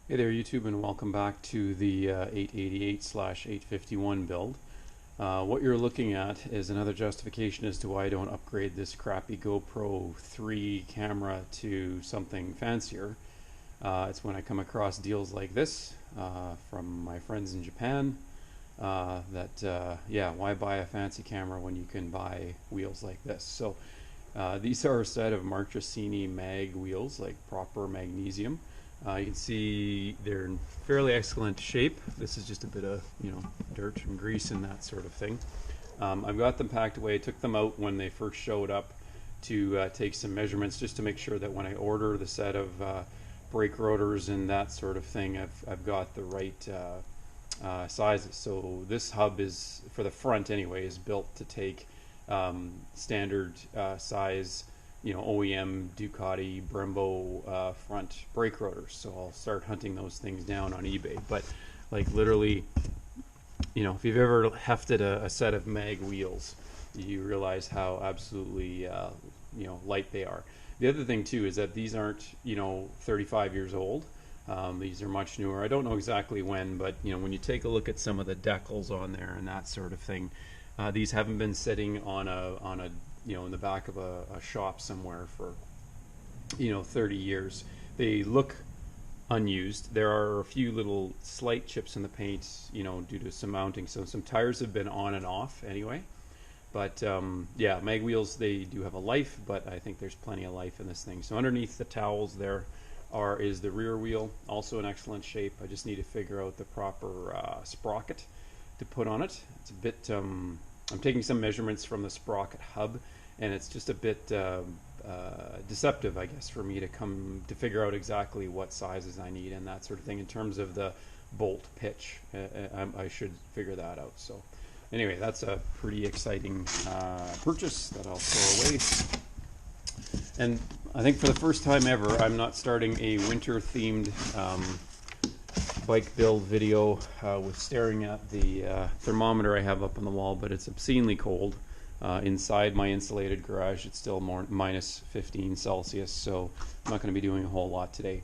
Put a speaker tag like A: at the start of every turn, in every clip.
A: Hey there YouTube, and welcome back to the 888/851 build. What you're looking at is another justification as to why I don't upgrade this crappy GoPro 3 camera to something fancier. It's when I come across deals like this from my friends in Japan yeah, why buy a fancy camera when you can buy wheels like this? So these are a set of Marchesini mag wheels, like proper magnesium. You can see they're in fairly excellent shape. This is just a bit of, dirt and grease and that sort of thing. I've got them packed away, took them out when they first showed up to take some measurements just to make sure that when I order the set of brake rotors and that sort of thing, I've got the right sizes. So this hub is, for the front anyway, is built to take standard size, OEM Ducati Brembo front brake rotors. So I'll start hunting those things down on eBay. But like literally, if you've ever hefted a set of mag wheels, you realize how absolutely light they are. The other thing too is that these aren't 35 years old. These are much newer. I don't know exactly when, but when you take a look at some of the decals on there and that sort of thing, these haven't been sitting on a in the back of a shop somewhere for 30 years. They look unused. There are a few little slight chips in the paint, due to some mounting. So some tires have been on and off anyway. But yeah, mag wheels, they do have a life, but I think there's plenty of life in this thing. So underneath the towels there is the rear wheel, also in excellent shape. I just need to figure out the proper sprocket to put on it. It's a bit I'm taking some measurements from the sprocket hub, and it's just a bit deceptive, I guess, for me to figure out exactly what sizes I need and that sort of thing in terms of the bolt pitch. I should figure that out. So anyway, that's a pretty exciting purchase that I'll throw away. And I think for the first time ever, I'm not starting a winter-themed bike build video with staring at the thermometer I have up on the wall, but it's obscenely cold. Inside my insulated garage, it's still minus 15 Celsius, so I'm not going to be doing a whole lot today.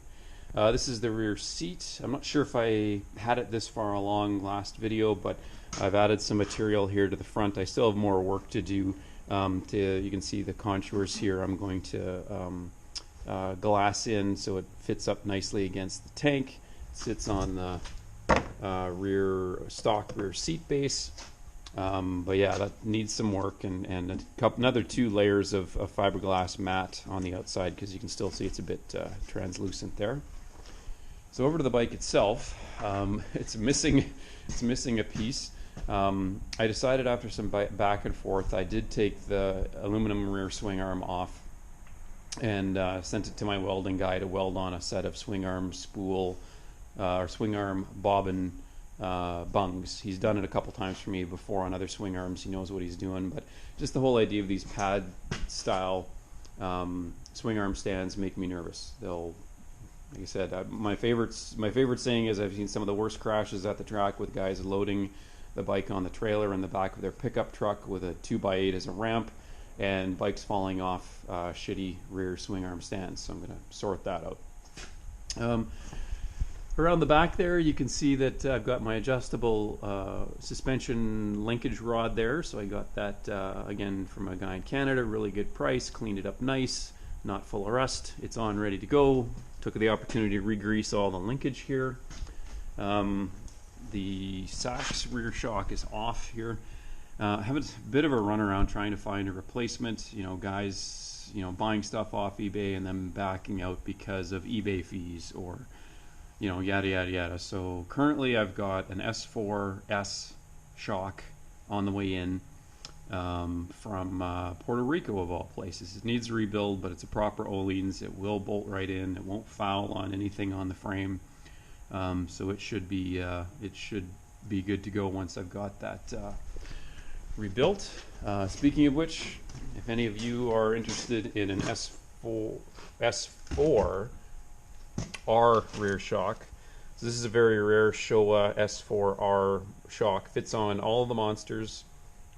A: This is the rear seat. I'm not sure if I had it this far along last video, but I've added some material here to the front. I still have more work to do. You can see the contours here. I'm going to glass in so it fits up nicely against the tank. Sits on the stock rear seat base. But yeah, that needs some work, and another 2 layers of fiberglass mat on the outside, because you can still see it's a bit translucent there. So over to the bike itself, it's missing a piece. I decided after some back and forth, I did take the aluminum rear swing arm off and sent it to my welding guy to weld on a set of swing arm spool or swing arm bobbin bungs. He's done it a couple times for me before on other swing arms. He knows what he's doing. But just the whole idea of these pad style swing arm stands make me nervous. They'll, like I said, my favorite saying is I've seen some of the worst crashes at the track with guys loading the bike on the trailer in the back of their pickup truck with a 2x8 as a ramp, and bikes falling off shitty rear swing arm stands. So I'm going to sort that out. Around the back there, you can see that I've got my adjustable suspension linkage rod there. So I got that again from a guy in Canada, really good price, cleaned it up nice, not full of rust. It's on, ready to go. Took the opportunity to re-grease all the linkage here. The Sachs rear shock is off here. Having a bit of a run around trying to find a replacement. Guys, buying stuff off eBay and then backing out because of eBay fees or yada yada yada. So currently I've got an S4S shock on the way in from Puerto Rico of all places. It needs a rebuild, but it's a proper Öhlins. It will bolt right in. It won't foul on anything on the frame. So it should be good to go once I've got that rebuilt. Speaking of which, if any of you are interested in an S4R rear shock, so this is a very rare Showa S4R shock. Fits on all of the monsters.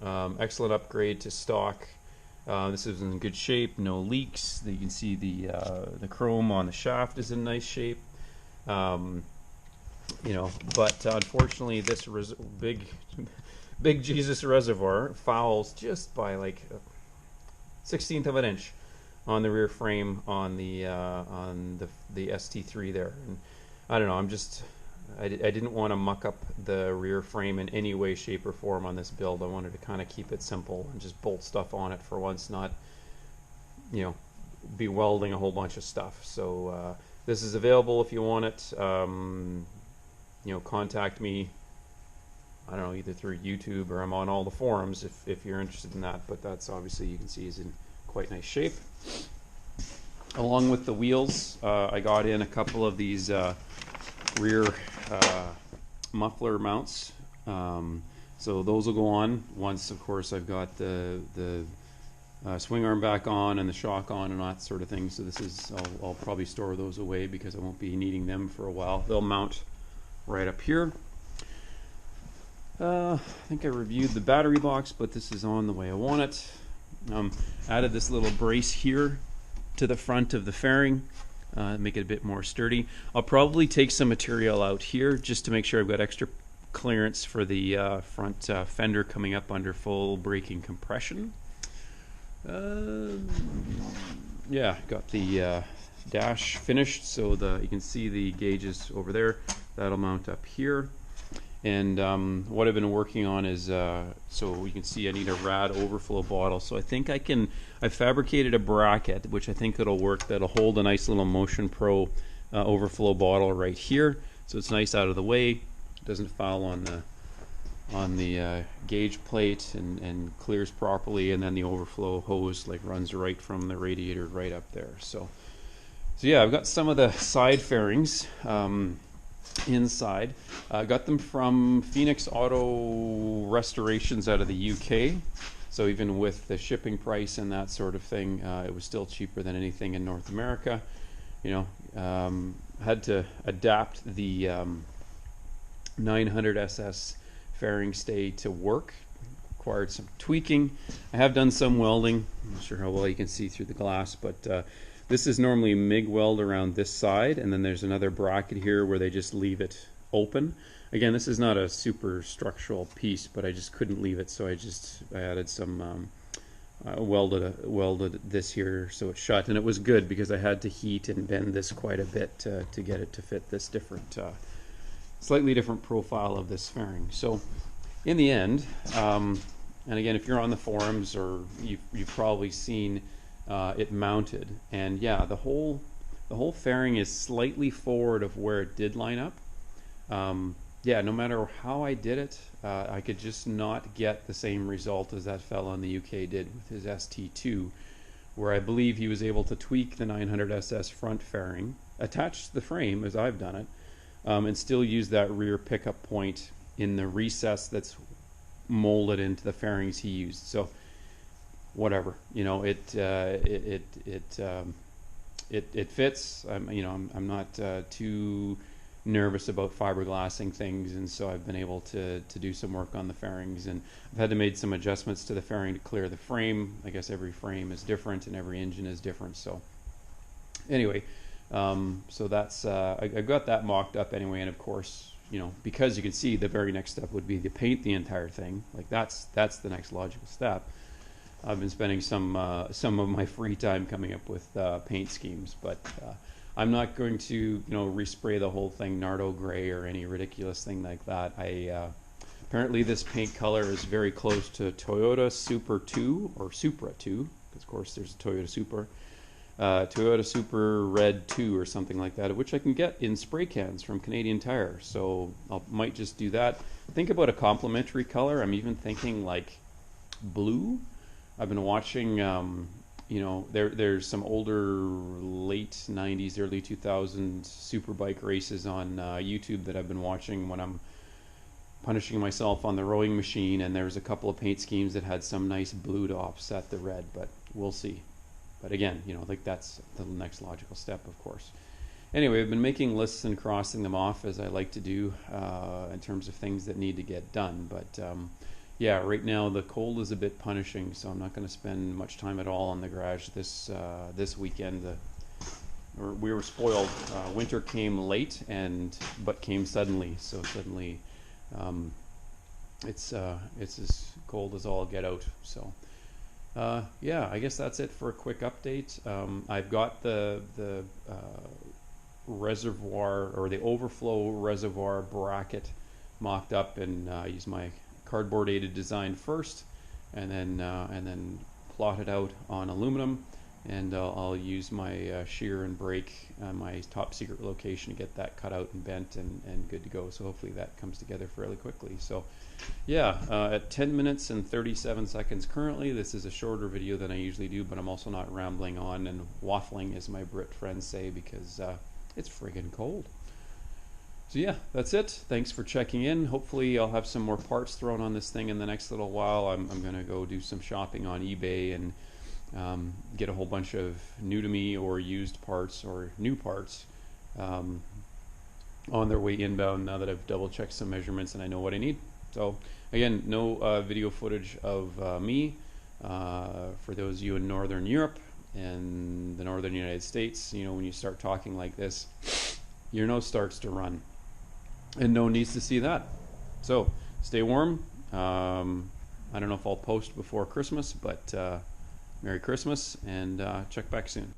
A: Excellent upgrade to stock. This is in good shape, no leaks. You can see the chrome on the shaft is in nice shape. you know, but unfortunately this big Jesus reservoir fouls just by like a 1/16 of an inch on the rear frame on the ST3 there. And I don't know, I didn't want to muck up the rear frame in any way, shape, or form on this build. I wanted to kind of keep it simple and just bolt stuff on it for once, not, you know, be welding a whole bunch of stuff. So this is available if you want it. You know, contact me, I don't know, either through YouTube, or I'm on all the forums if you're interested in that. But that's obviously, you can see, is in quite nice shape. Along with the wheels, I got in a couple of these rear muffler mounts. So those will go on once, of course, I've got the swing arm back on and the shock on and that sort of thing. So this is, I'll probably store those away because I won't be needing them for a while. They'll mount right up here. I think I reviewed the battery box, but this is on the way I want it. Added this little brace here to the front of the fairing, make it a bit more sturdy. I'll probably take some material out here just to make sure I've got extra clearance for the front fender coming up under full braking compression. Yeah, got the dash finished, so you can see the gauges over there. That'll mount up here. And what I've been working on is, so you can see I need a rad overflow bottle. So I think I fabricated a bracket, which I think it'll work, that'll hold a nice little Motion Pro overflow bottle right here. So it's nice out of the way, doesn't foul on the gauge plate, and clears properly, and then the overflow hose like runs right from the radiator right up there. So yeah, I've got some of the side fairings inside. Got them from Phoenix Auto Restorations out of the UK. So even with the shipping price and that sort of thing, it was still cheaper than anything in North America. You know, had to adapt the 900 SS fairing stay to work. Required some tweaking. I have done some welding. I'm not sure how well you can see through the glass, but this is normally MIG weld around this side, and then there's another bracket here where they just leave it open. Again, this is not a super structural piece, but I just couldn't leave it, so I added some welded this here so it shut, and it was good because I had to heat and bend this quite a bit to get it to fit this different, slightly different profile of this fairing. So in the end, and again, if you're on the forums, or you've probably seen it mounted, and yeah, the whole fairing is slightly forward of where it did line up. Yeah, no matter how I did it, I could just not get the same result as that fellow in the UK did with his ST2, where I believe he was able to tweak the 900 SS front fairing, attach the frame as I've done it, and still use that rear pickup point in the recess that's molded into the fairings he used. So whatever, you know, it fits. I'm not too nervous about fiberglassing things, and so I've been able to do some work on the fairings, and I've had to make some adjustments to the fairing to clear the frame. I guess every frame is different and every engine is different. So anyway, so that's I've got that mocked up anyway, and of course, you know, because you can see the very next step would be to paint the entire thing. Like that's the next logical step. I've been spending some of my free time coming up with paint schemes, but I'm not going to, you know, respray the whole thing Nardo gray or any ridiculous thing like that. Apparently this paint color is very close to Toyota Super 2 or Supra 2, because of course there's a Toyota Super. Toyota Super Red 2 or something like that, which I can get in spray cans from Canadian Tire. So I might just do that. Think about a complementary color. I'm even thinking like blue. I've been watching, you know, there's some older late 90s, early 2000s superbike races on YouTube that I've been watching when I'm punishing myself on the rowing machine, and there's a couple of paint schemes that had some nice blue to offset the red, but we'll see. But again, you know, like that's the next logical step, of course. Anyway, I've been making lists and crossing them off as I like to do in terms of things that need to get done, but yeah, right now the cold is a bit punishing, so I'm not going to spend much time at all in the garage this weekend. we were spoiled. Winter came late but came suddenly. So suddenly, it's as cold as all get out. So yeah, I guess that's it for a quick update. I've got the reservoir, or the overflow reservoir bracket, mocked up, and use my cardboard aided design first, and then plot it out on aluminum, and I'll use my shear and brake, my top secret location, to get that cut out and bent and good to go. So hopefully that comes together fairly quickly. So yeah, at 10 minutes and 37 seconds currently. This is a shorter video than I usually do, but I'm also not rambling on and waffling, as my Brit friends say, because it's friggin' cold. So yeah, that's it. Thanks for checking in. Hopefully I'll have some more parts thrown on this thing in the next little while. I'm going to go do some shopping on eBay and get a whole bunch of new to me or used parts or new parts on their way inbound, now that I've double checked some measurements and I know what I need. So again, no video footage of me. For those of you in Northern Europe and the Northern United States, you know, when you start talking like this, your nose starts to run, and no one needs to see that. So stay warm. I don't know if I'll post before Christmas, but Merry Christmas, and check back soon.